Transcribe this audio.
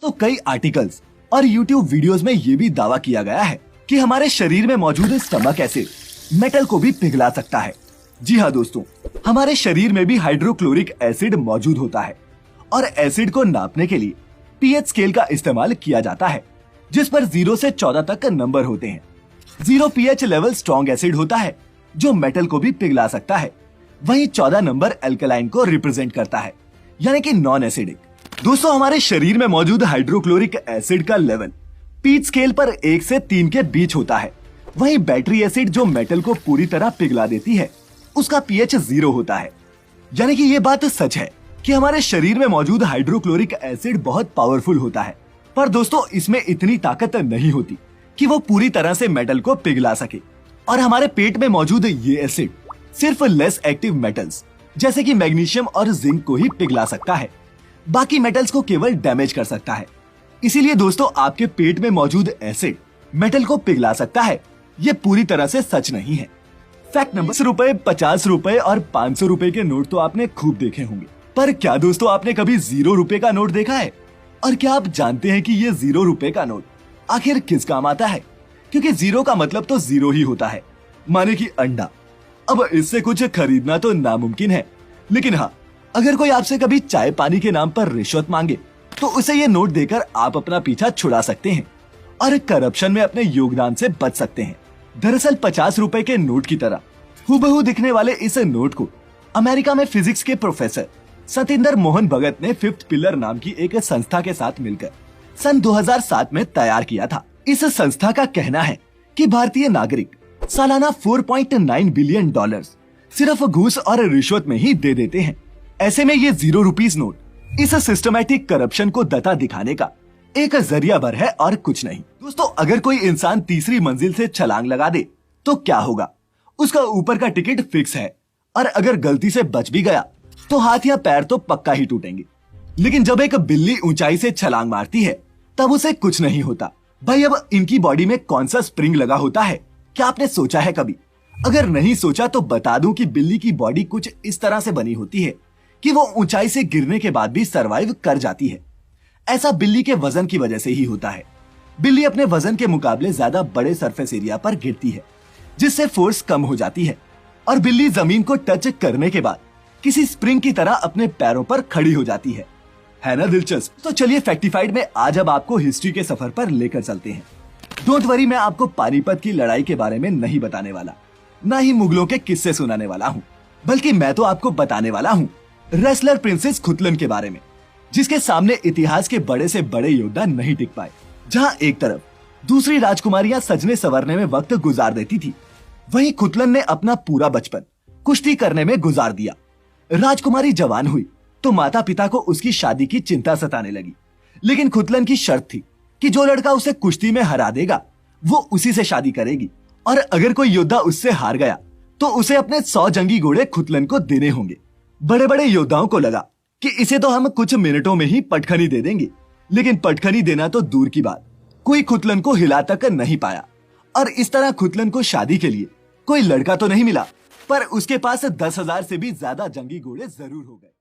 तो कई आर्टिकल्स और यूट्यूब वीडियोस में ये भी दावा किया गया है कि हमारे शरीर में मौजूद स्टमक एसिड मेटल को भी पिघला सकता है। जी हाँ दोस्तों, हमारे शरीर में भी हाइड्रोक्लोरिक एसिड मौजूद होता है और एसिड को नापने के लिए पीएच स्केल का इस्तेमाल किया जाता है, जिस पर 0 से 14 तक नंबर होते हैं। 0 पीएच लेवल स्ट्रॉन्ग एसिड होता है जो मेटल को भी पिघला सकता है, वहीं 14 नंबर एल्कलाइन को रिप्रेजेंट करता है, यानी कि नॉन एसिडिक। दोस्तों, हमारे शरीर में मौजूद हाइड्रोक्लोरिक एसिड का लेवल पीच स्केल पर 1 से 3 के बीच होता है। वहीं बैटरी एसिड जो मेटल को पूरी तरह पिघला देती है, उसका पीएच 0 होता है। यानी कि ये बात सच है कि हमारे शरीर में मौजूद हाइड्रोक्लोरिक एसिड बहुत पावरफुल होता है, पर दोस्तों इसमें इतनी ताकत नहीं होती कि वो पूरी तरह से मेटल को पिघला सके। और हमारे पेट में मौजूद ये एसिड सिर्फ लेस एक्टिव मेटल्स जैसे कि मैग्नीशियम और जिंक को ही पिघला सकता है, बाकी मेटल्स को केवल डैमेज कर सकता है। इसीलिए दोस्तों, आपके पेट में मौजूद एसिड मेटल को पिघला सकता है, ये पूरी तरह से सच नहीं है। फैक्ट नंबर 10 रुपए, 50 रुपए और 500 रुपए के नोट तो आपने खूब देखे होंगे, पर क्या दोस्तों आपने कभी 0 रुपए का नोट देखा है? और क्या आप जानते हैं कि ये 0 रुपए का नोट आखिर किस काम आता है? क्योंकि 0 का मतलब तो 0 ही होता है, माने कि अंडा। अब इससे कुछ खरीदना तो नामुमकिन है, लेकिन हाँ, अगर कोई आपसे कभी चाय पानी के नाम पर रिश्वत मांगे तो उसे ये नोट देकर आप अपना पीछा छुड़ा सकते हैं और करप्शन में अपने योगदान से बच सकते हैं। दरअसल 50 रुपए के नोट की तरह हूबहू दिखने वाले इस नोट को अमेरिका में फिजिक्स के प्रोफेसर सतेंद्र मोहन भगत ने 5th पिलर नाम की एक संस्था के साथ मिलकर सन 2007 में तैयार किया था। इस संस्था का कहना है कि भारतीय नागरिक सालाना $4.9 बिलियन सिर्फ घूस और रिश्वत में ही दे देते हैं। ऐसे में ये 0 रुपीस नोट इस सिस्टमैटिक करप्शन को दता दिखाने का एक जरिया भर है और कुछ नहीं। दोस्तों, अगर कोई इंसान तीसरी मंजिल से छलांग लगा दे तो क्या होगा? उसका ऊपर का टिकट फिक्स है, और अगर गलती से बच भी गया तो हाथ या पैर तो पक्का ही टूटेंगे। लेकिन जब एक बिल्ली ऊंचाई से छलांग मारती है तब उसे कुछ नहीं होता। भाई, अब इनकी बॉडी में कौन सा स्प्रिंग लगा होता है, क्या आपने सोचा है कभी? अगर नहीं सोचा तो बता दूं कि बिल्ली की बॉडी कुछ इस तरह से बनी होती है कि वो ऊंचाई से गिरने के बाद भी सरवाइव कर जाती है। ऐसा बिल्ली के वजन की वजह से ही होता है। बिल्ली अपने वजन के मुकाबले ज्यादा बड़े सरफेस एरिया पर गिरती है, जिससे फोर्स कम हो जाती है और बिल्ली जमीन को टच करने के बाद किसी स्प्रिंग की तरह अपने पैरों पर खड़ी हो जाती है ना दिलचस्प? तो चलिए फैक्टिफाइड में आज अब आपको हिस्ट्री के सफर पर लेकर चलते हैं। डोंट वरी, मैं आपको पानीपत की लड़ाई के बारे में नहीं बताने वाला, ना ही मुगलों के किस्से सुनाने वाला हूँ, बल्कि मैं तो आपको बताने वाला हूँ रेसलर प्रिंसेस खुतलन के बारे में, जिसके सामने इतिहास के बड़े से बड़े योद्धा नहीं टिक पाए। जहाँ एक तरफ दूसरी राजकुमारियां सजने संवरने में वक्त गुजार देती थी, वहीं खुतलन ने अपना पूरा बचपन कुश्ती करने में गुजार दिया। राजकुमारी जवान हुई तो माता पिता को उसकी शादी की चिंता सताने लगी, लेकिन खुतलन की शर्त थी कि जो लड़का उसे कुश्ती में हरा देगा वो उसी से शादी करेगी, और अगर कोई योद्धा उससे हार गया तो उसे अपने 100 जंगी घोड़े खुतलन को देने होंगे। बड़े बड़े योद्धाओं को लगा कि इसे तो हम कुछ मिनटों में ही पटखनी दे देंगे, लेकिन पटखनी देना तो दूर की बात, कोई खुतलन को हिला तक नहीं पाया। और इस तरह खुतलन को शादी के लिए कोई लड़का तो नहीं मिला, पर उसके पास 10,000 से भी ज्यादा जंगी घोड़े जरूर हो गए।